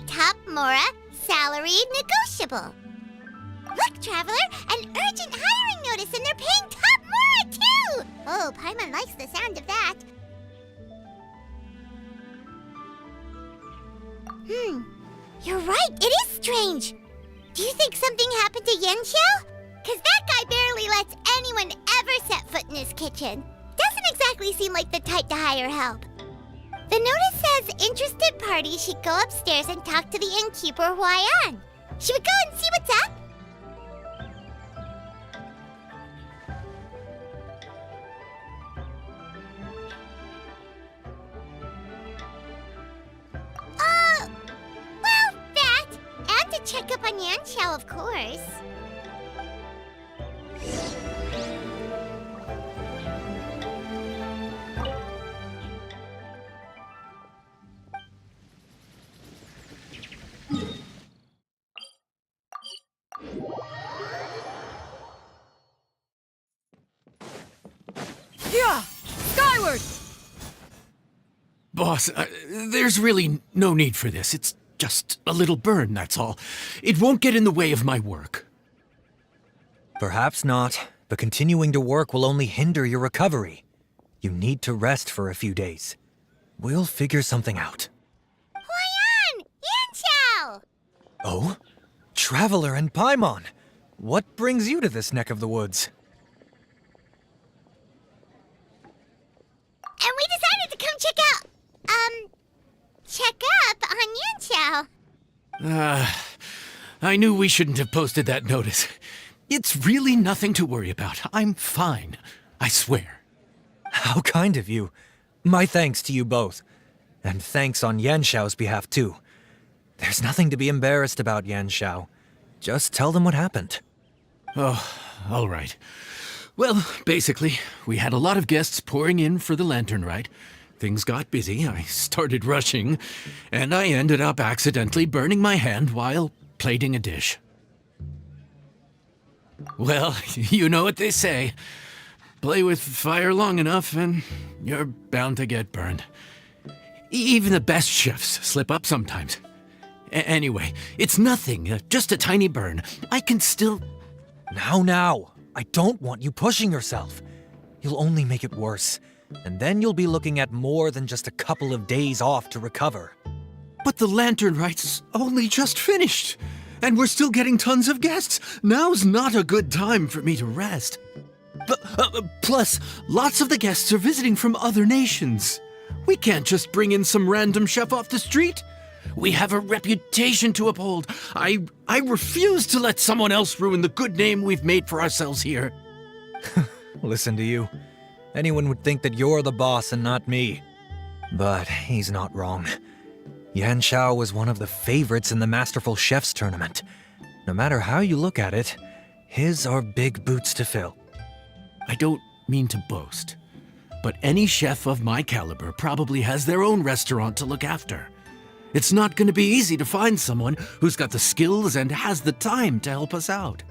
Top Mora, salary negotiable. Look, Traveler, an urgent hiring notice, and they're paying Top Mora, too! Oh, Paimon likes the sound of that. You're right, it is strange. Do you think something happened to Yanxiao? Because that guy barely lets anyone ever set foot in his kitchen. Doesn't exactly seem like the type to hire help. The notice says interested parties should go upstairs and talk to the innkeeper Huayan. Should we go and see what's up? Well, that. And to check up on Yanxiao, of course. Yeah! Skyward! Boss, there's really no need for this. It's just a little burn, that's all. It won't get in the way of my work. Perhaps not, but continuing to work will only hinder your recovery. You need to rest for a few days. We'll figure something out. Huayan! Yanxiao! Oh? Traveler and Paimon! What brings you to this neck of the woods? And we decided to come check up on Yanxiao. I knew we shouldn't have posted that notice. It's really nothing to worry about. I'm fine. I swear. How kind of you. My thanks to you both. And thanks on Yanxiao's behalf, too. There's nothing to be embarrassed about, Yanxiao. Just tell them what happened. Oh, all right. Well, basically, we had a lot of guests pouring in for the lantern rite. Things got busy, I started rushing, and I ended up accidentally burning my hand while plating a dish. Well, you know what they say. Play with fire long enough and you're bound to get burned. Even the best chefs slip up sometimes. Anyway, it's nothing, just a tiny burn. I can still... Now. I don't want you pushing yourself. You'll only make it worse. And then you'll be looking at more than just a couple of days off to recover. But the lantern rite's only just finished. And we're still getting tons of guests. Now's not a good time for me to rest. Plus, lots of the guests are visiting from other nations. We can't just bring in some random chef off the street. We have a reputation to uphold. I refuse to let someone else ruin the good name we've made for ourselves here. Listen to you. Anyone would think that you're the boss and not me. But he's not wrong. Yanxiao was one of the favorites in the Masterful Chefs tournament. No matter how you look at it, his are big boots to fill. I don't mean to boast, but any chef of my caliber probably has their own restaurant to look after. It's not going to be easy to find someone who's got the skills and has the time to help us out.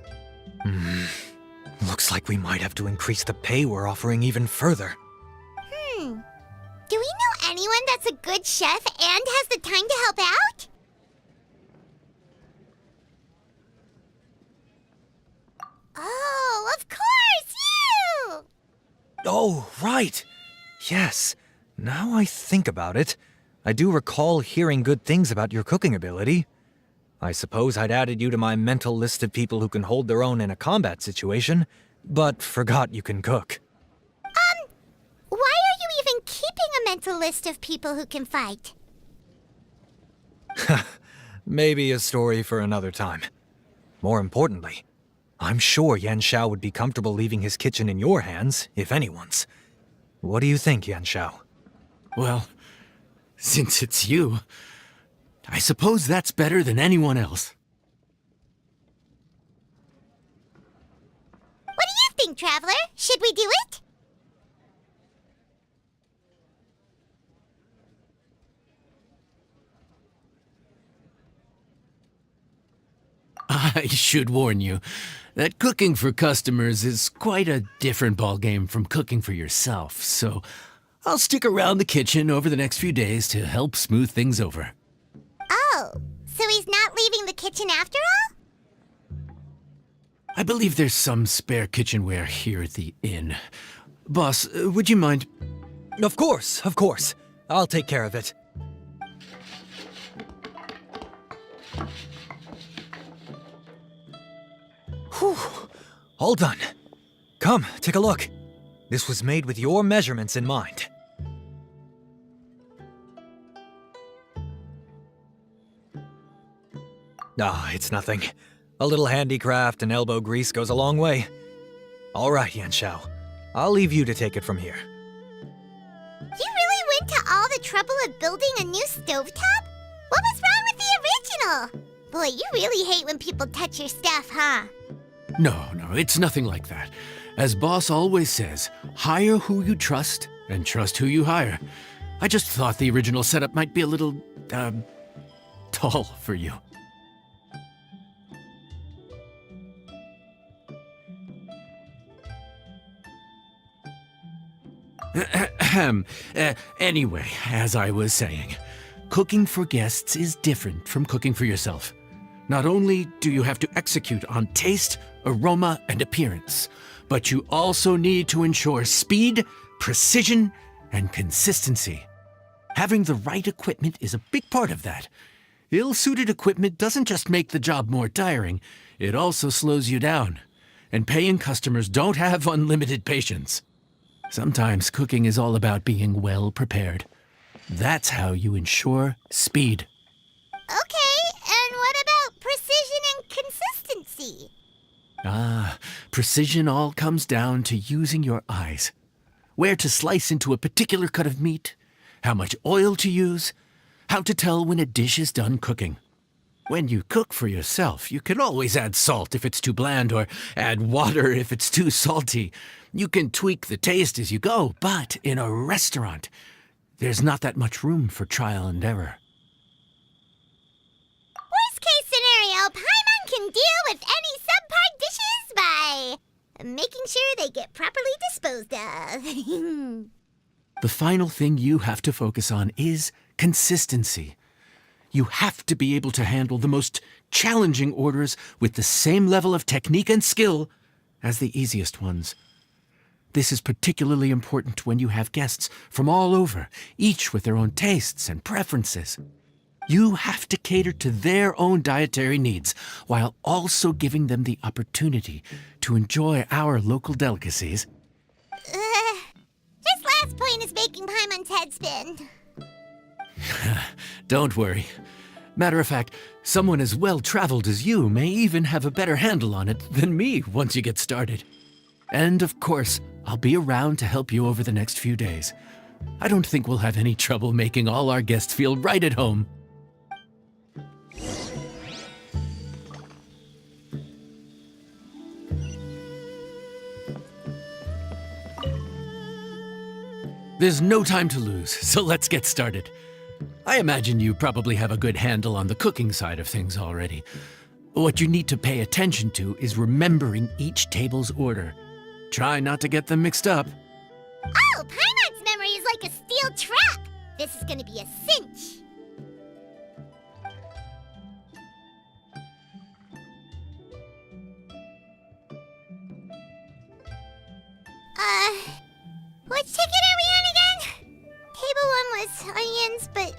Looks like we might have to increase the pay we're offering even further. Do we know anyone that's a good chef and has the time to help out? Oh, of course, you! Oh, right. Yes. Now I think about it, I do recall hearing good things about your cooking ability. I suppose I'd added you to my mental list of people who can hold their own in a combat situation, but forgot you can cook. Why are you even keeping a mental list of people who can fight? Maybe a story for another time. More importantly, I'm sure Yanxiao would be comfortable leaving his kitchen in your hands, if anyone's. What do you think, Yanxiao? Well, since it's you, I suppose that's better than anyone else. What do you think, Traveler? Should we do it? I should warn you that cooking for customers is quite a different ballgame from cooking for yourself, so I'll stick around the kitchen over the next few days to help smooth things over. Oh, So he's not leaving the kitchen after all? I believe there's some spare kitchenware here at the inn. Boss, would you mind? Of course, of course. I'll take care of it. Whew. All done. Come, take a look. This was made with your measurements in mind. Ah, it's nothing. A little handicraft and elbow grease goes a long way. All right, Yanxiao. I'll leave you to take it from here. You really went to all the trouble of building a new stovetop? What was wrong with the original? Boy, you really hate when people touch your stuff, huh? No, it's nothing like that. As Boss always says, hire who you trust and trust who you hire. I just thought the original setup might be a little, tall for you. Anyway, as I was saying, cooking for guests is different from cooking for yourself. Not only do you have to execute on taste, aroma, and appearance, but you also need to ensure speed, precision, and consistency. Having the right equipment is a big part of that. Ill-suited equipment doesn't just make the job more tiring, it also slows you down. And paying customers don't have unlimited patience. Sometimes cooking is all about being well prepared. That's how you ensure speed. Okay, and what about precision and consistency? Precision all comes down to using your eyes. Where to slice into a particular cut of meat, how much oil to use, how to tell when a dish is done cooking. When you cook for yourself, you can always add salt if it's too bland or add water if it's too salty. You can tweak the taste as you go, but in a restaurant, there's not that much room for trial and error. Worst case scenario, Paimon can deal with any subpar dishes by making sure they get properly disposed of. The final thing you have to focus on is consistency. You have to be able to handle the most challenging orders with the same level of technique and skill as the easiest ones. This is particularly important when you have guests from all over, each with their own tastes and preferences. You have to cater to their own dietary needs while also giving them the opportunity to enjoy our local delicacies. This last point is making Paimon's head spin. Don't worry. Matter of fact, someone as well-traveled as you may even have a better handle on it than me once you get started. And of course, I'll be around to help you over the next few days. I don't think we'll have any trouble making all our guests feel right at home. There's no time to lose, so let's get started. I imagine you probably have a good handle on the cooking side of things already. What you need to pay attention to is remembering each table's order. Try not to get them mixed up. Oh, Paimon's memory is like a steel trap. This is gonna be a cinch. Which ticket are we on again? Table 1 was onions, but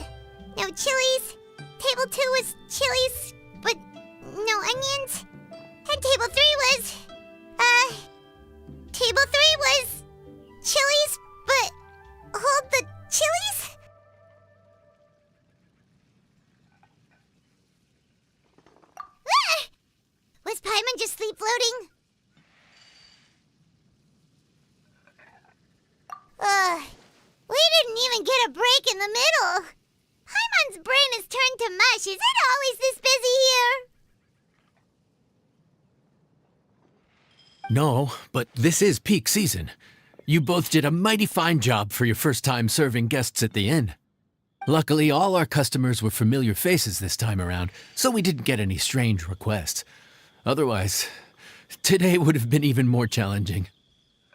no chilies. Table 2 was chilies, but no onions. And table 3 was, Table 3 was chilies, but hold the chilies? Ah! Was Paimon just sleep floating? We didn't even get a break in the middle. Paimon's brain has turned to mush. Is it always this busy here? No, but this is peak season. You both did a mighty fine job for your first time serving guests at the inn. Luckily, all our customers were familiar faces this time around, so we didn't get any strange requests. Otherwise, today would have been even more challenging.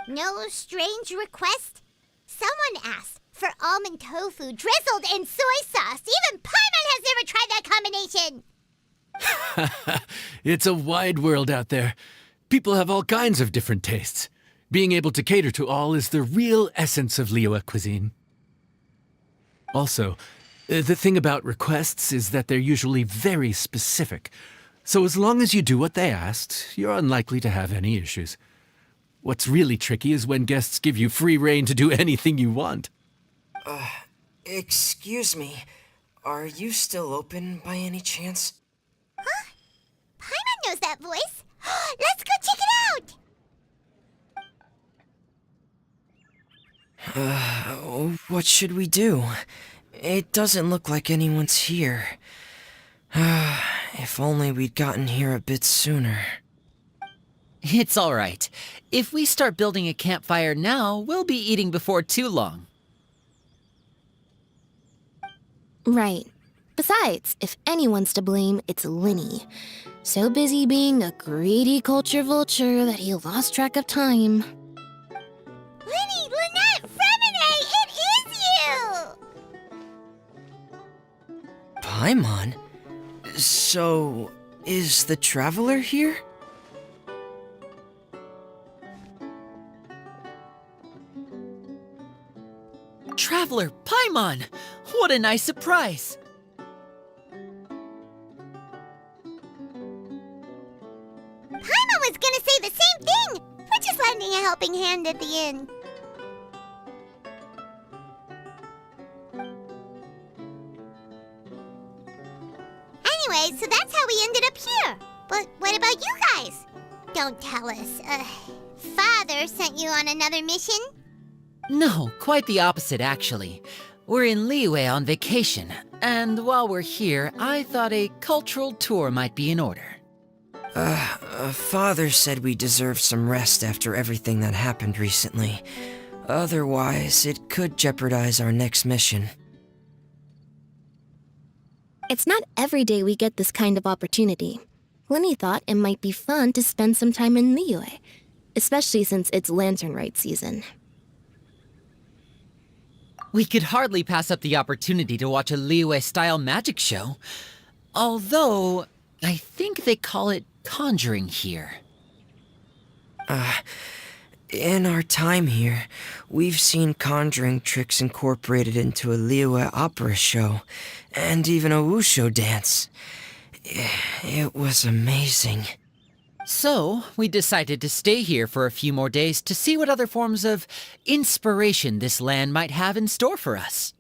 No strange request? Someone asked for almond tofu drizzled in soy sauce. Even Paimon has never tried that combination. It's a wide world out there. People have all kinds of different tastes. Being able to cater to all is the real essence of Liyue cuisine. Also, the thing about requests is that they're usually very specific. So as long as you do what they asked, you're unlikely to have any issues. What's really tricky is when guests give you free rein to do anything you want. Excuse me. Are you still open by any chance? Paimon knows that voice. Let's go check it out! What should we do? It doesn't look like anyone's here. If only we'd gotten here a bit sooner. It's all right. If we start building a campfire now, we'll be eating before too long. Right. Besides, if anyone's to blame, it's Linny. So busy being a greedy culture vulture that he lost track of time. Linny, Lynette, Fremine, it is you! Paimon? So, is the Traveler here? Traveler, Paimon! What a nice surprise! Paimon was gonna say the same thing! We're just lending a helping hand at the inn. Anyway, so that's how we ended up here. But what about you guys? Don't tell us. Father sent you on another mission? No, quite the opposite, actually. We're in Liyue on vacation, and while we're here, I thought a cultural tour might be in order. Father said we deserve some rest after everything that happened recently. Otherwise, it could jeopardize our next mission. It's not every day we get this kind of opportunity. Linny thought it might be fun to spend some time in Liyue, especially since it's Lantern Rite season. We could hardly pass up the opportunity to watch a Liyue-style magic show. Although, I think they call it conjuring here. In our time here, we've seen conjuring tricks incorporated into a Liyue opera show, and even a wushu dance. It was amazing. So, we decided to stay here for a few more days to see what other forms of inspiration this land might have in store for us.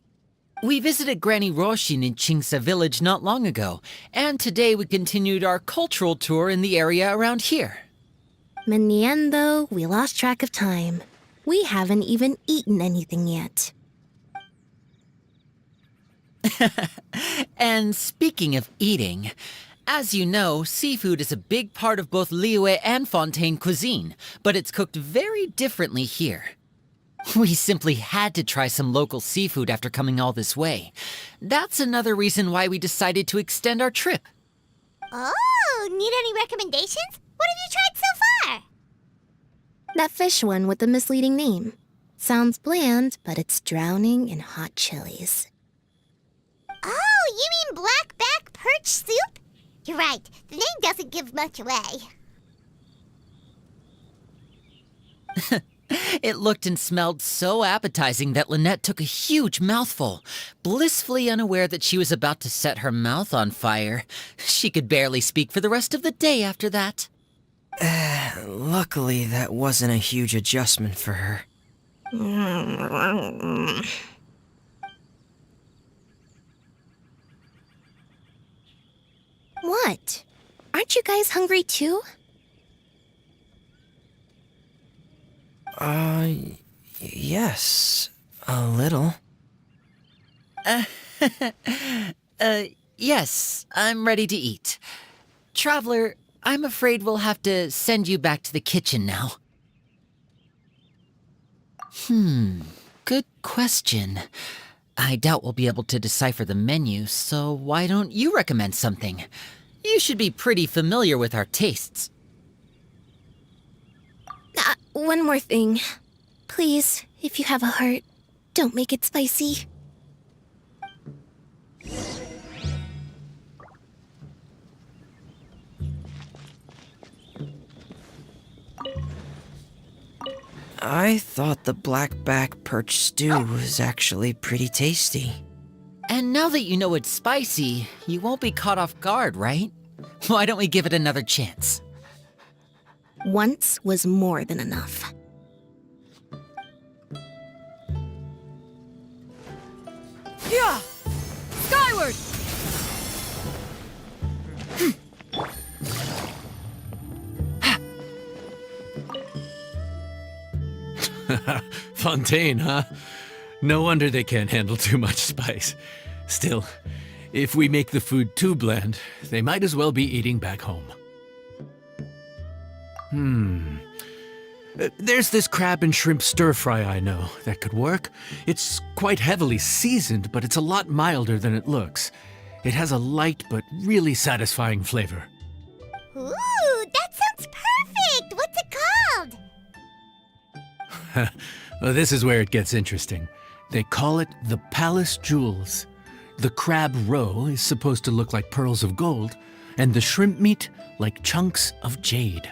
We visited Granny Roshin in Chingsa village not long ago, and today we continued our cultural tour in the area around here. In the end, though, we lost track of time. We haven't even eaten anything yet. And speaking of eating, as you know, seafood is a big part of both Liyue and Fontaine cuisine, but it's cooked very differently here. We simply had to try some local seafood after coming all this way. That's another reason why we decided to extend our trip. Oh, need any recommendations? What have you tried so far? That fish one with the misleading name. Sounds bland, but it's drowning in hot chilies. Oh, you mean blackback perch soup? You're right, the name doesn't give much away. It looked and smelled so appetizing that Lynette took a huge mouthful, blissfully unaware that she was about to set her mouth on fire. She could barely speak for the rest of the day after that. Luckily, that wasn't a huge adjustment for her. What? Aren't you guys hungry too? Yes, a little. Yes, I'm ready to eat. Traveler, I'm afraid we'll have to send you back to the kitchen now. Good question. I doubt we'll be able to decipher the menu, so why don't you recommend something? You should be pretty familiar with our tastes. One more thing. Please, if you have a heart, don't make it spicy. I thought the blackback perch stew was actually pretty tasty. And now that you know it's spicy, you won't be caught off guard, right? Why don't we give it another chance? Once was more than enough. Yeah! Skyward! Fontaine, huh? No wonder they can't handle too much spice. Still, if we make the food too bland, they might as well be eating back home. There's this crab and shrimp stir-fry I know that could work. It's quite heavily seasoned, but it's a lot milder than it looks. It has a light but really satisfying flavor. Ooh, that sounds perfect! What's it called? Well, this is where it gets interesting. They call it the Palace Jewels. The crab roe is supposed to look like pearls of gold, and the shrimp meat like chunks of jade.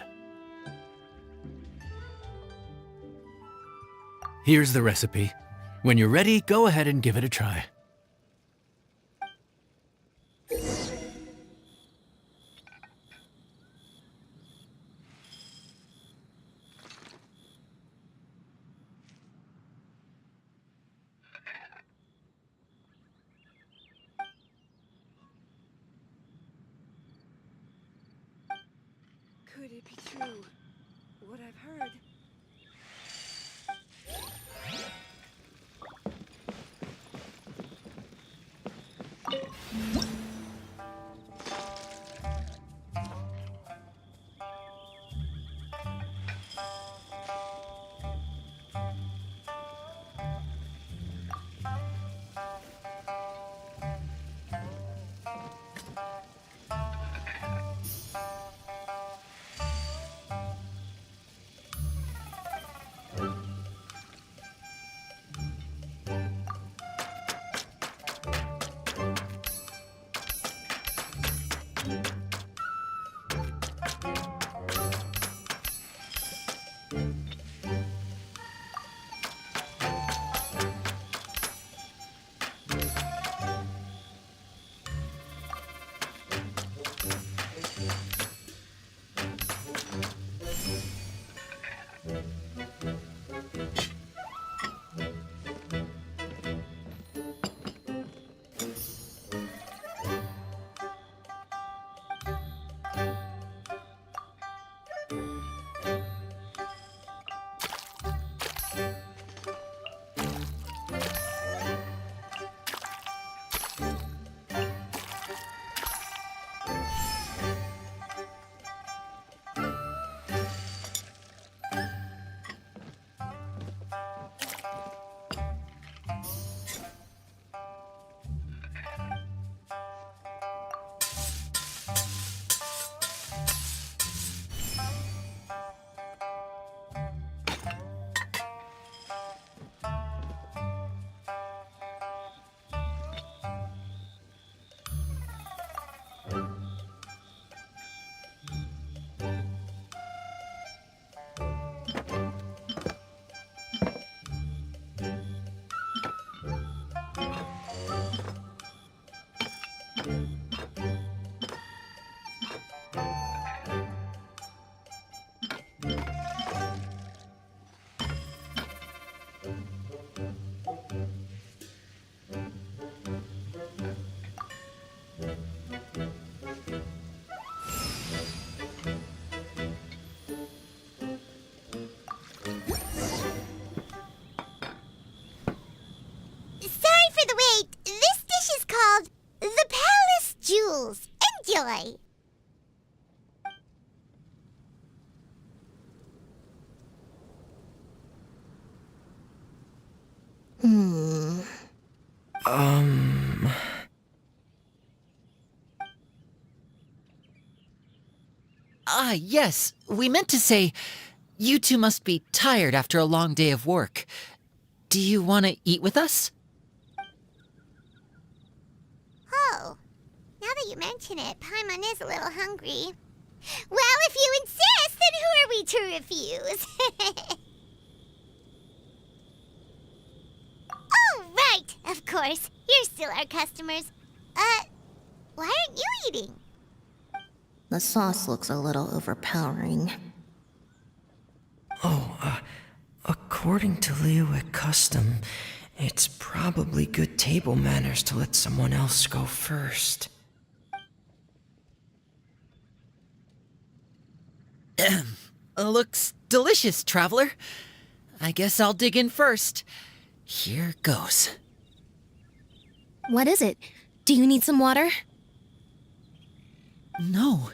Here's the recipe. When you're ready, go ahead and give it a try. Could it be true? What I've heard? Sorry for the wait. This dish is called the Palace Jewels. Enjoy! Yes, we meant to say, you two must be tired after a long day of work. Do you want to eat with us? Oh, now that you mention it, Paimon is a little hungry. Well, if you insist, then who are we to refuse? course. You're still our customers. Why aren't you eating? The sauce looks a little overpowering. According to Liyue custom, it's probably good table manners to let someone else go first. Looks delicious, traveler. I guess I'll dig in first. Here goes. What is it? Do you need some water? No,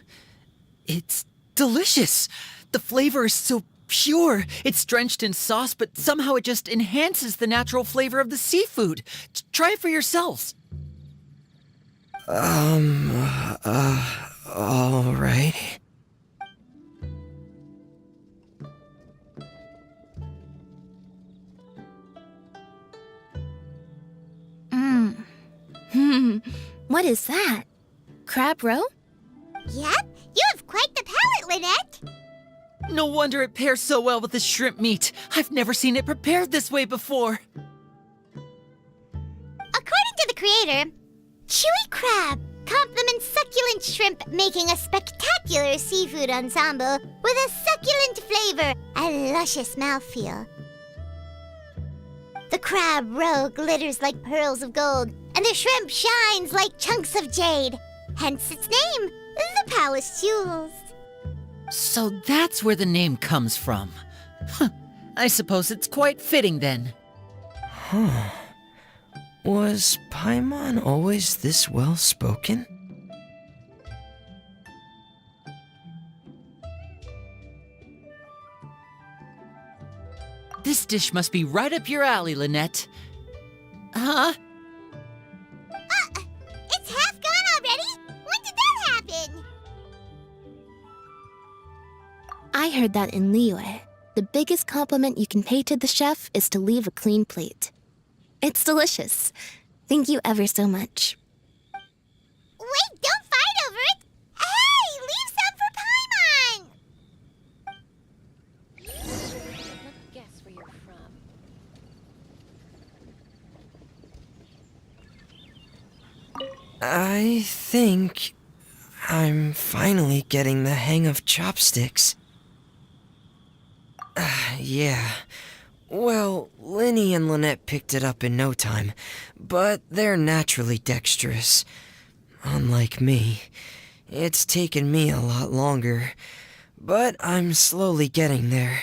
it's delicious. The flavor is so pure. It's drenched in sauce, but somehow it just enhances the natural flavor of the seafood. Try it for yourselves. All right. What is that? Crab roe? Yep, you have quite the palate, Lynette. No wonder it pairs so well with the shrimp meat. I've never seen it prepared this way before. According to the creator, chewy crab complements succulent shrimp, making a spectacular seafood ensemble with a succulent flavor and luscious mouthfeel. The crab roe glitters like pearls of gold, and the shrimp shines like chunks of jade. Hence its name, the Palace Jewels. So that's where the name comes from. I suppose it's quite fitting then. Was Paimon always this well spoken? This dish must be right up your alley, Lynette. Huh? It's half gone already? When did that happen? I heard that in Liyue, the biggest compliment you can pay to the chef is to leave a clean plate. It's delicious. Thank you ever so much. Wait, don't fight over it! Hey, leave some for Paimon! Let's guess where you're from. I think I'm finally getting the hang of chopsticks. Yeah. Well, Linny and Lynette picked it up in no time, but they're naturally dexterous. Unlike me, it's taken me a lot longer, but I'm slowly getting there.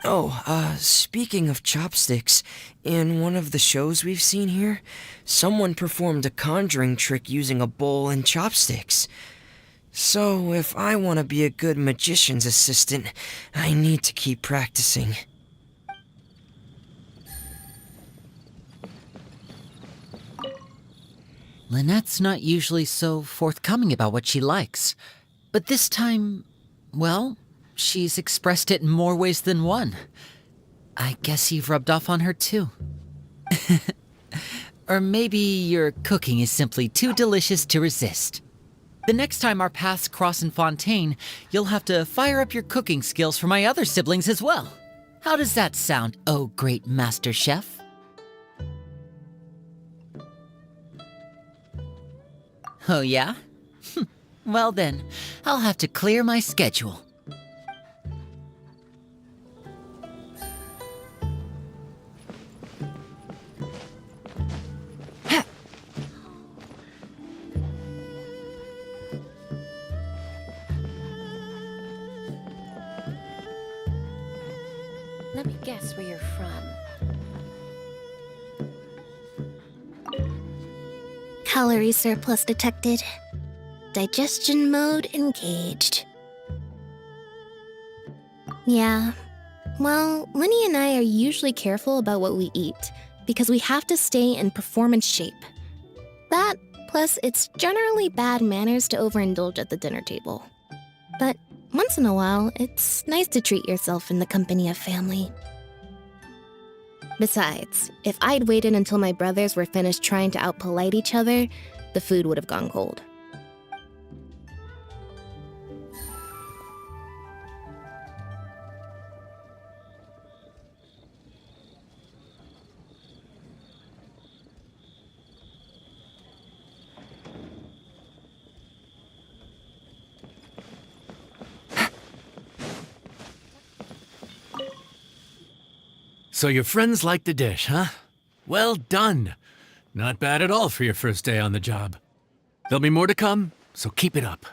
Oh, speaking of chopsticks, in one of the shows we've seen here, someone performed a conjuring trick using a bowl and chopsticks. So, if I want to be a good magician's assistant, I need to keep practicing. Lynette's not usually so forthcoming about what she likes. But this time, well, she's expressed it in more ways than one. I guess you've rubbed off on her too. Or maybe your cooking is simply too delicious to resist. The next time our paths cross in Fontaine, you'll have to fire up your cooking skills for my other siblings as well. How does that sound, oh great master chef? Oh yeah? Well then, I'll have to clear my schedule. Let me guess where you're from. Calorie surplus detected. Digestion mode engaged. Yeah. Well, Linny and I are usually careful about what we eat because we have to stay in performance shape. That, plus it's generally bad manners to overindulge at the dinner table. But once in a while, it's nice to treat yourself in the company of family. Besides, if I'd waited until my brothers were finished trying to outpolite each other, the food would have gone cold. So your friends like the dish, huh? Well done. Not bad at all for your first day on the job. There'll be more to come, so keep it up.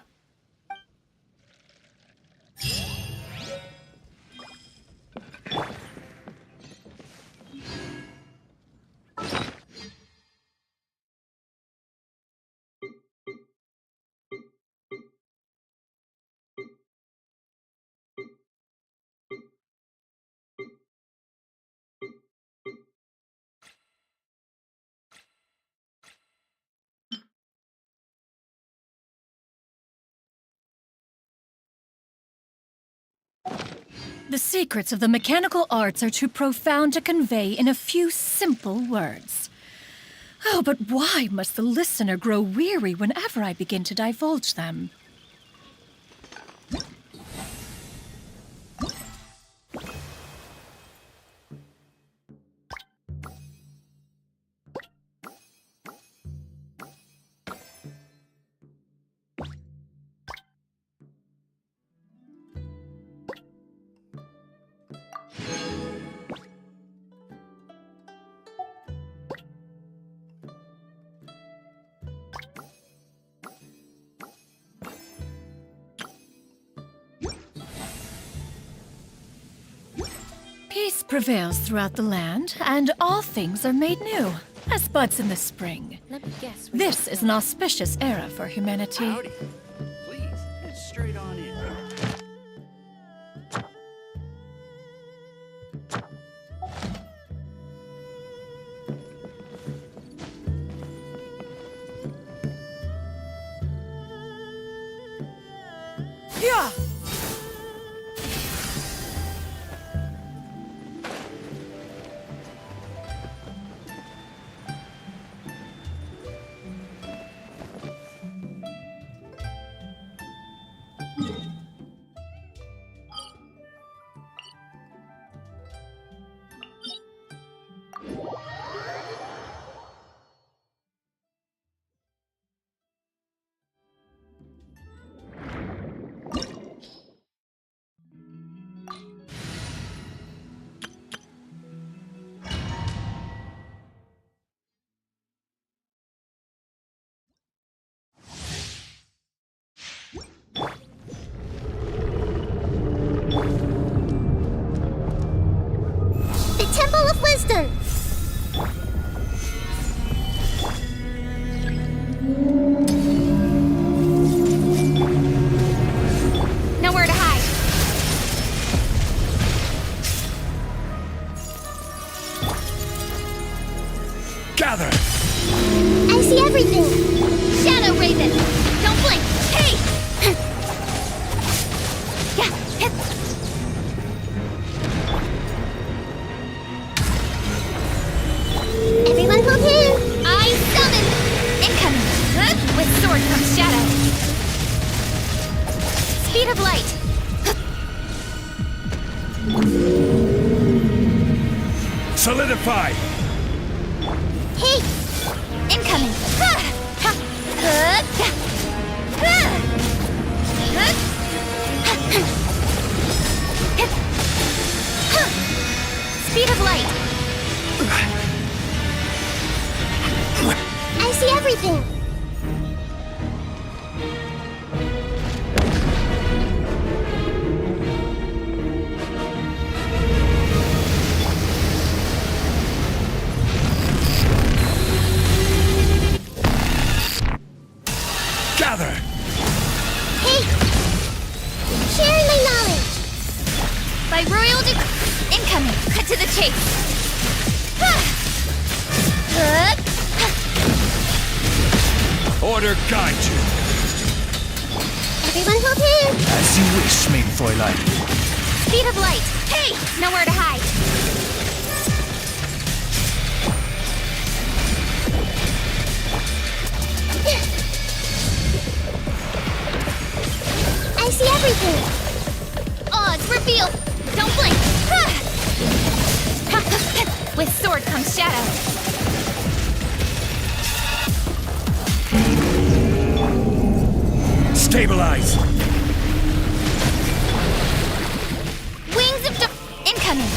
The secrets of the mechanical arts are too profound to convey in a few simple words. Oh, but why must the listener grow weary whenever I begin to divulge them? Peace prevails throughout the land, and all things are made new, as buds in the spring. Let me guess. This is an auspicious era for humanity. Howdy. Please, head straight on in. Yeah! The Temple of Wisdom! Nowhere to hide. Gather! I see everything! Shadow Raven! Don't blink! Hey! Yeah, hip. Everyone hold in! I summon! Incoming! Huh? With sword comes shadow. Speed of light! Solidify! Hey! Incoming! Ha! Ha! Ha! Ha! Ha! Ha! Speed of light! I see everything! Gather! Hey! Sharing my knowledge! By royal incoming! Cut to the chase! Order guide you. Everyone hold in! As you wish, main Fräulein. Speed of light! Hey! Nowhere to hide! I see everything! Odds revealed! Don't blink! With sword comes shadow. Stabilize! Wings of incoming!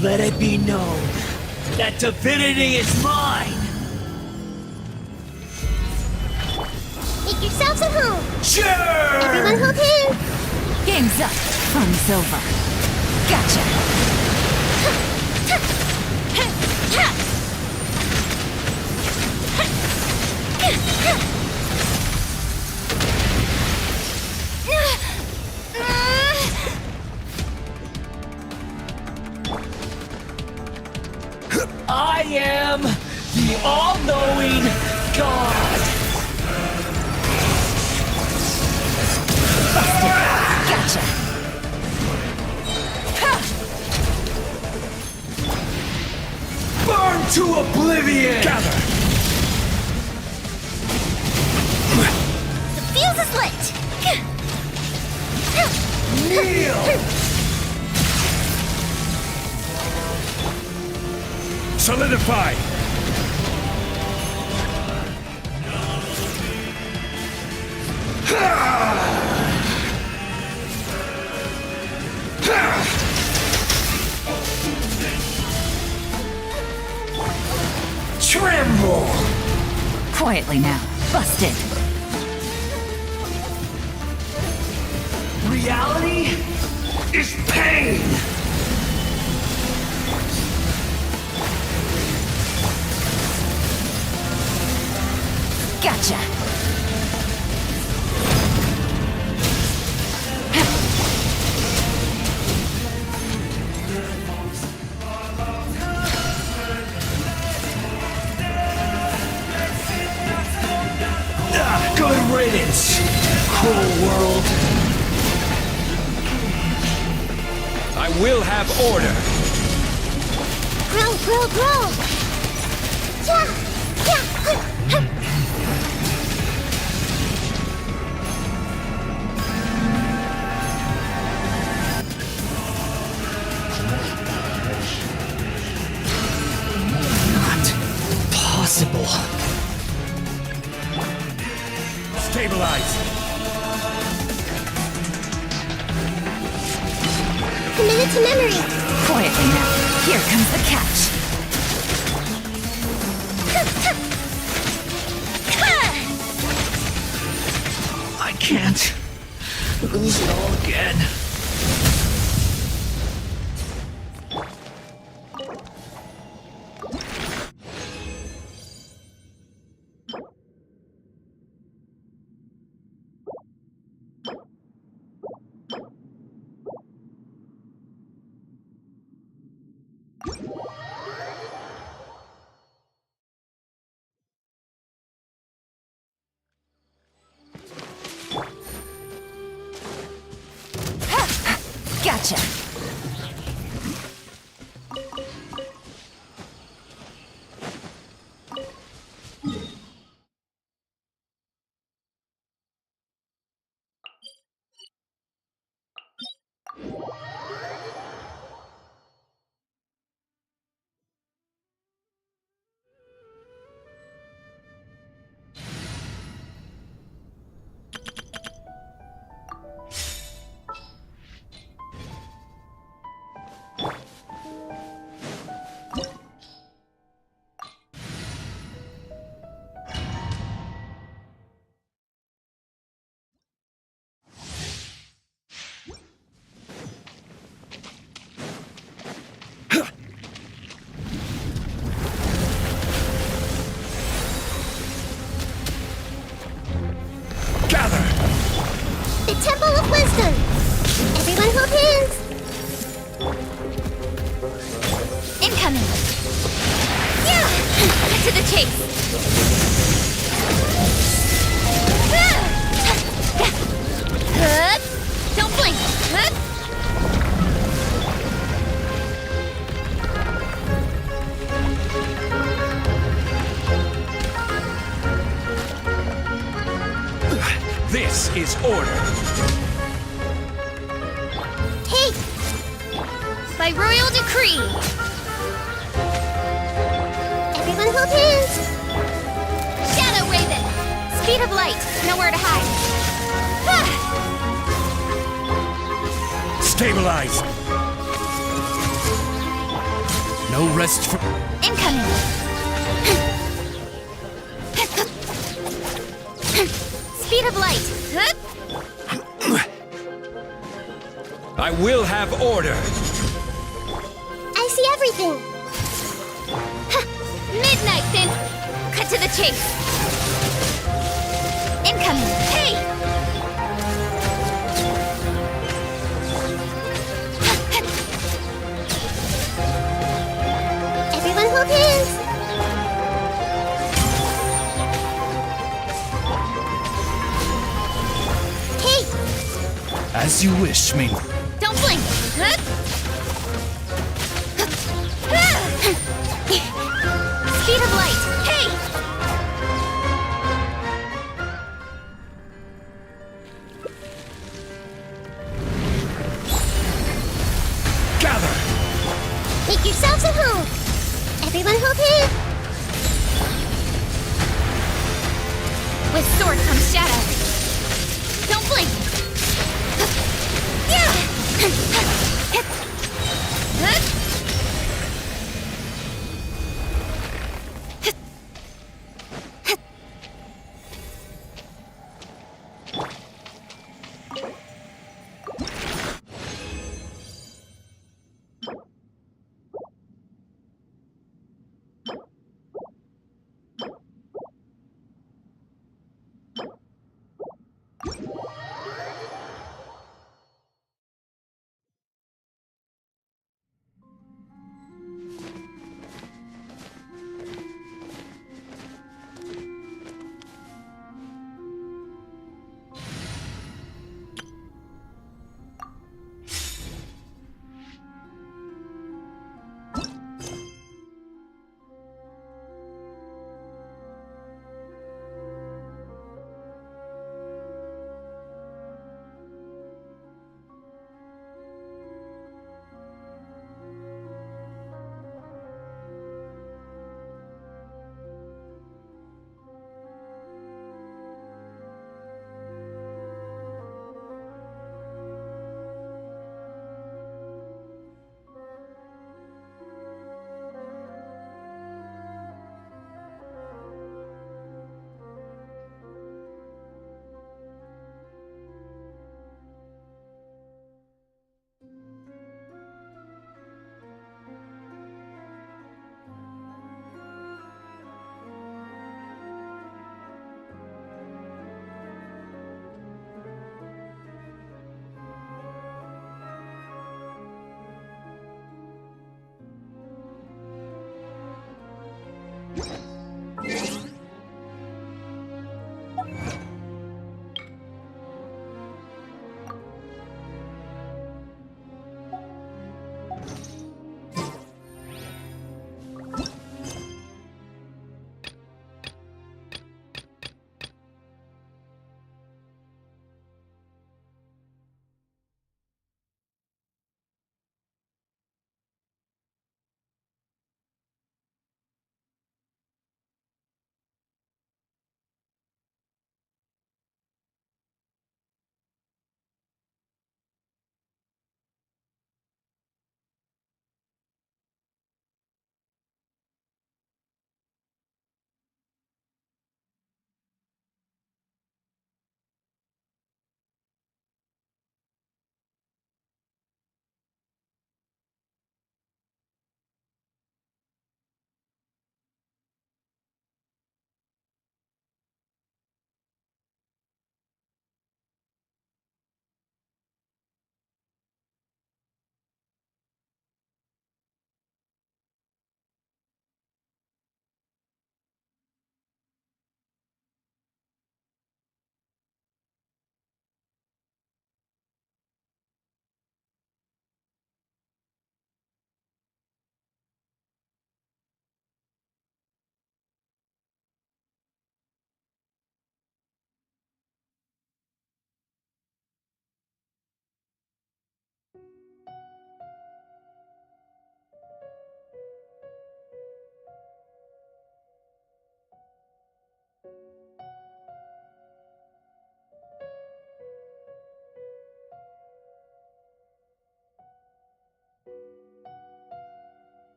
Let it be known that divinity is mine! Make yourselves at home. Sure! Everyone hold hands. Game's up. Fun's over. Gotcha. I am the all-knowing God! Gotcha. Burn to oblivion! Gather! The fuse is lit. Kneel! Solidify! Tremble! Quietly now. Busted. Reality is pain! Gotcha. Good riddance, cruel world! I will have order! Grow, grow, grow. Yeah, yeah. Possible. Stabilize. Commit it to memory. Quietly now. Here comes the catch. I can't lose it all again. Gotcha. The Temple of Wisdom. Everyone hold hands. Incoming. Yeah. Cut to the chase. Don't blink. This is order. Take. By royal decree. Everyone hold hands. Shadow Raven. Speed of light. Nowhere to hide. Stabilize. No rest for. Incoming! Speed of light! I will have order. I see everything! Midnight, then! Cut to the chase! Incoming! Hey! Everyone hold hands! Hey! As you wish, Ming. Don't blink! Speed of light! Hey! Gather! Make yourselves at home! Everyone hold hands! With sword comes shadow! Don't blink! Yeah!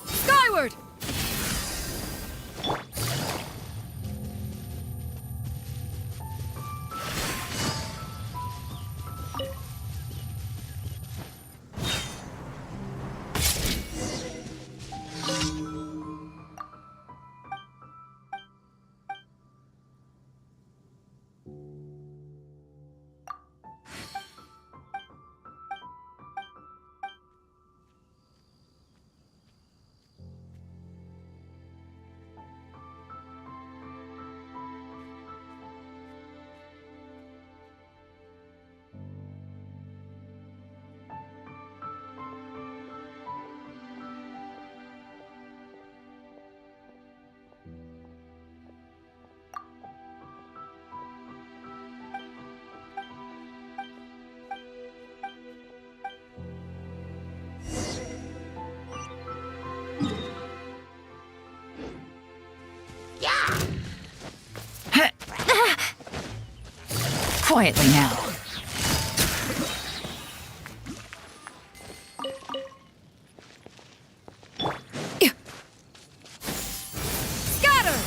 Skyward! Quietly now. Scatter!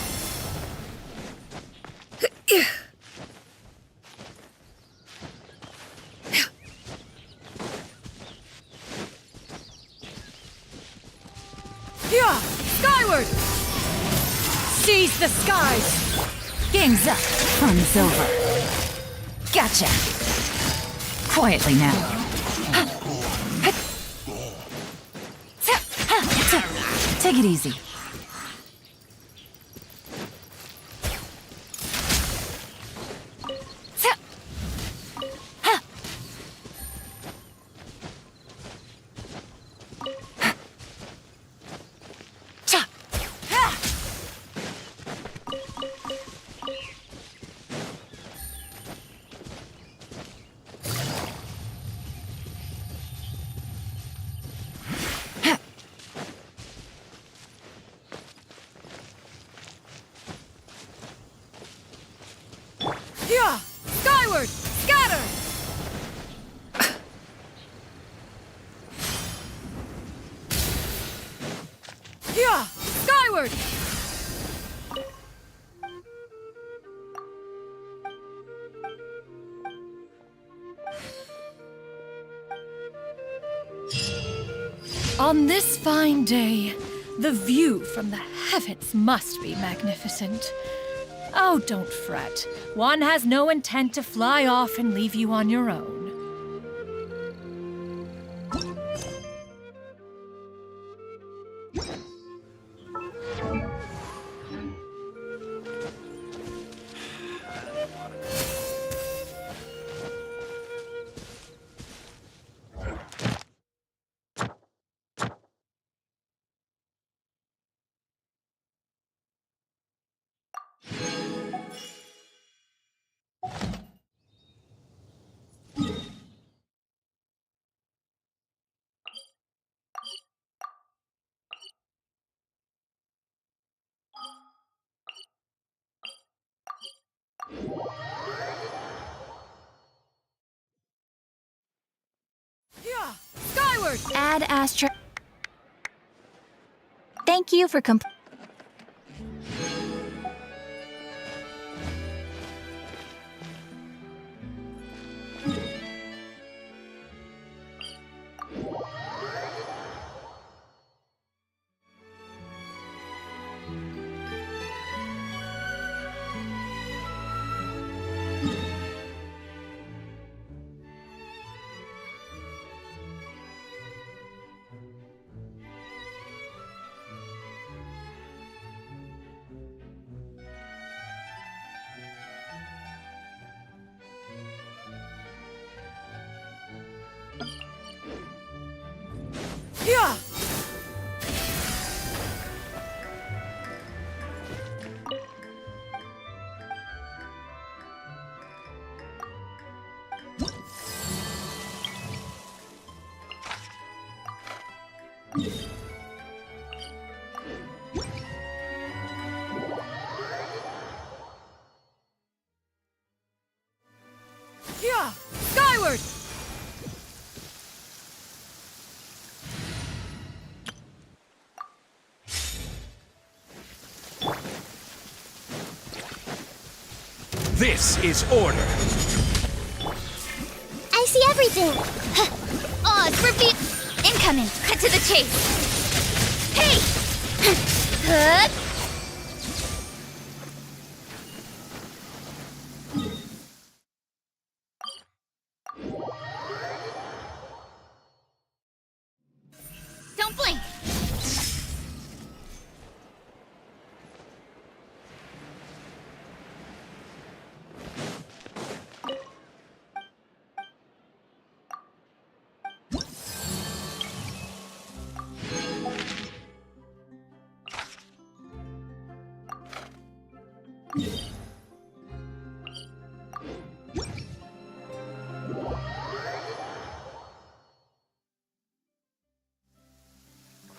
Yeah! Skyward! Seize the skies! Game's up. Fun's over. Gotcha. Quietly now. Take it easy. Yeah! Skyward! Scatter! Yeah! Skyward! On this fine day, the view from the heavens must be magnificent. Oh, don't fret. One has no intent to fly off and leave you on your own. Yeah! Skyward! Add Astra. Thank you for Yeah! Yeah! Skyward! This is order. I see everything. Oz, repeat. Incoming. Cut to the chase. Hey! Huh? Don't blink.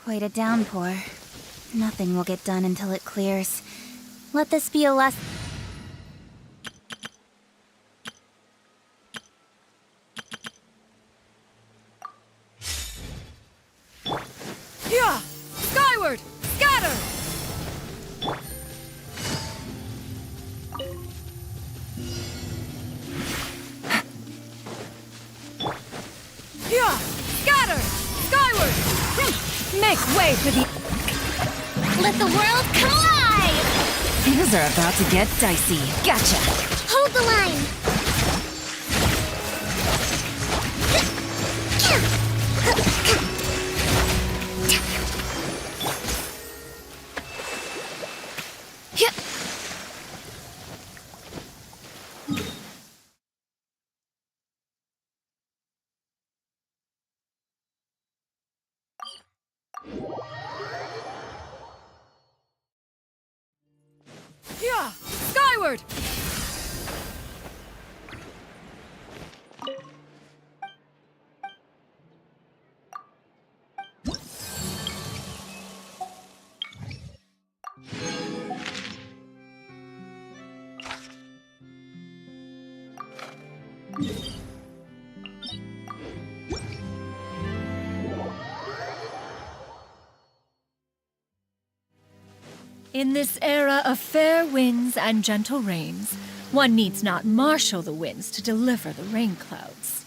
Quite a downpour. Nothing will get done until it clears. Let this be a lesson. Yeah! Skyward! Scatter! Yeah! Scatter! Skyward! Make way for the... Let the world come alive! Things are about to get dicey. Gotcha. Hold the line. Yeah! Skyward! In this era of fair winds and gentle rains, one needs not marshal the winds to deliver the rain clouds.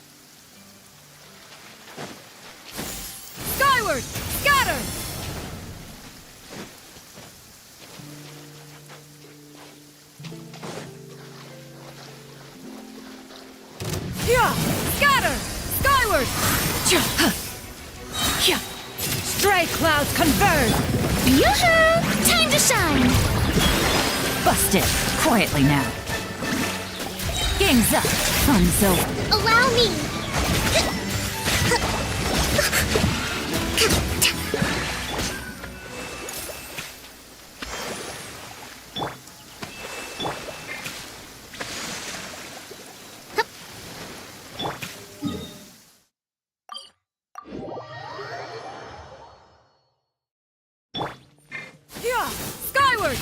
Skyward! Scatter! Yeah! Scatter! Skyward! Yeah! Stray clouds converge! Yoo-hoo! Time to shine! Busted. Quietly now. Game's up. Fun's over. Allow me! Yeah! Skyward!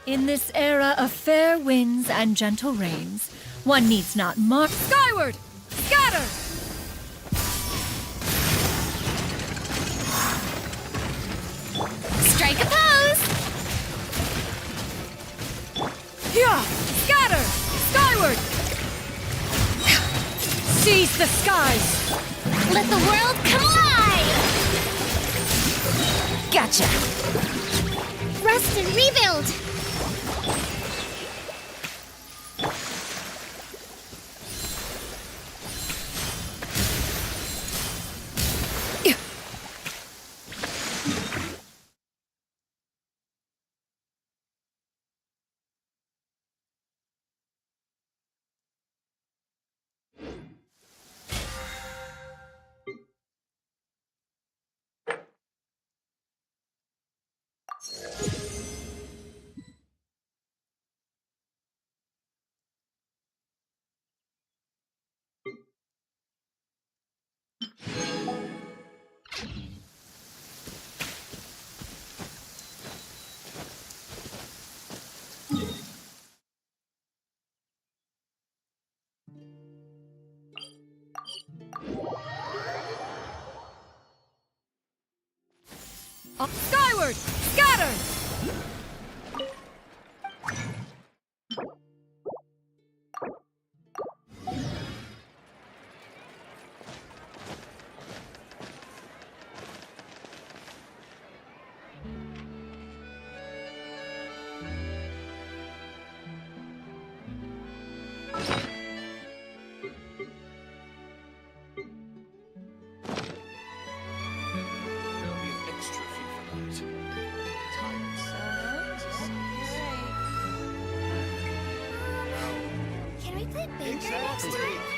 In this era of fair winds and gentle rains, one needs not mark skyward! Scatter! Strike a pose! Yeah! Scatter! Skyward! Seize the skies! Let the world come alive! Gotcha! Rest and rebuild! Skyward! Scatter! Can we play bingo next time?